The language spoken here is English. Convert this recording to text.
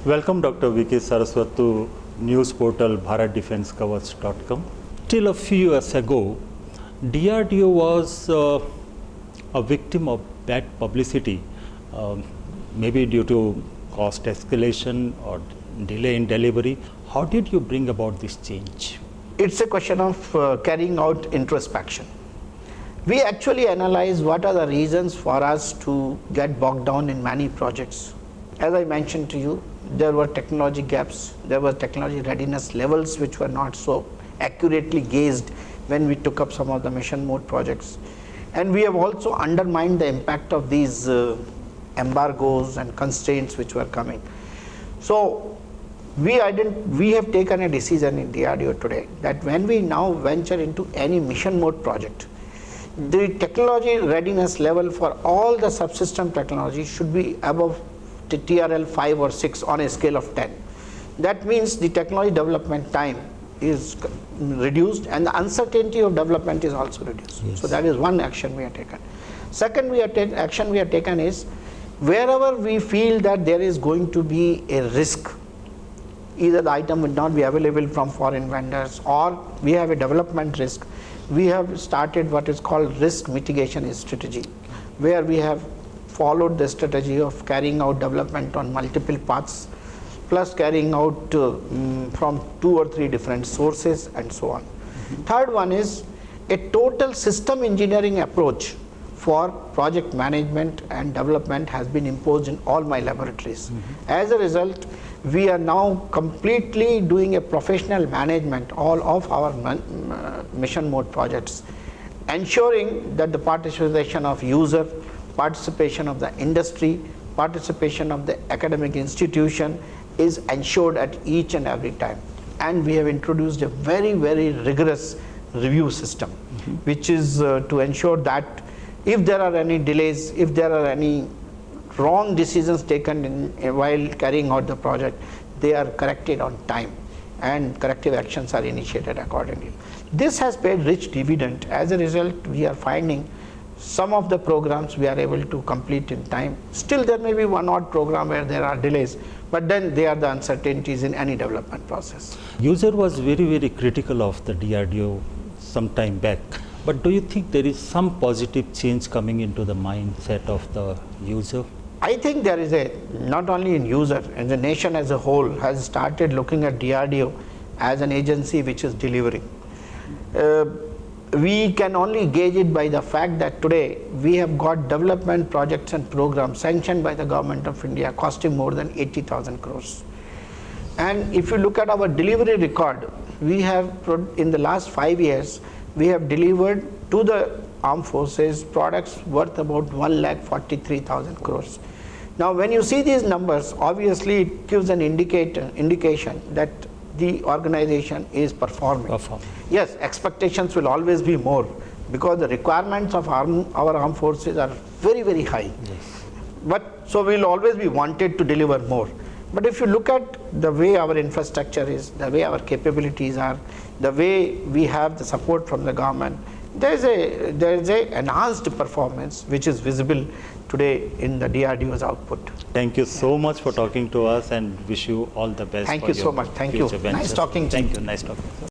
Welcome Dr. V.K. Saraswat to news portal bharatdefensekavach.com. Till a few years ago, DRDO was a victim of bad publicity, maybe due to cost escalation or delay in delivery. How did you bring about this change? It's a question of carrying out introspection. We actually analyze what are the reasons for us to get bogged down in many projects. As I mentioned to you, there were technology gaps, there were technology readiness levels which were not so accurately gauged when we took up some of the mission mode projects. And we have also undermined the impact of these embargoes and constraints which were coming. So we have taken a decision in DRDO today that when we now venture into any mission mode project, the technology readiness level for all the subsystem technology should be above the TRL 5 or 6 on a scale of 10. That means the technology development time is reduced and the uncertainty of development is also reduced. Yes. So that is one action we have taken. Second action we have taken is wherever we feel that there is going to be a risk, either the item would not be available from foreign vendors or we have a development risk, we have started what is called risk mitigation strategy, where we have followed the strategy of carrying out development on multiple paths, plus carrying out from 2 or 3 different sources and so on. Third one is a total system engineering approach for project management and development has been imposed in all my laboratories. As a result, we are now completely doing a professional management all of our mission mode projects, ensuring that the participation of user, participation of the industry, participation of the academic institution is ensured at each and every time. And we have introduced a very, very rigorous review system, which is to ensure that if there are any delays, if there are any wrong decisions taken while carrying out the project, they are corrected on time and corrective actions are initiated accordingly. This has paid rich dividend. As a result, we are finding some of the programs we are able to complete in time. Still there may be one odd program where there are delays, but then they are the uncertainties in any development process. User was very, very critical of the DRDO some time back. But do you think there is some positive change coming into the mindset of the user? I think there is not only in user, and the nation as a whole has started looking at DRDO as an agency which is delivering. We can only gauge it by the fact that today we have got development projects and programs sanctioned by the government of India costing more than 80,000 crores. And if you look at our delivery record, we have in the last 5 years, we have delivered to the armed forces products worth about 1,43,000 crores. Now when you see these numbers, obviously it gives an indication that the organization is performing. Yes, expectations will always be more because the requirements of our armed forces are very, very high. Yes. But so we will always be wanted to deliver more. But if you look at the way our infrastructure is, the way our capabilities are, the way we have the support from the government, there is a enhanced performance which is visible today in the DRDO's output. Thank you so much for talking to us and wish you all the best. Thank you so much. Thank you. Nice talking to you. Thank you. Nice talking.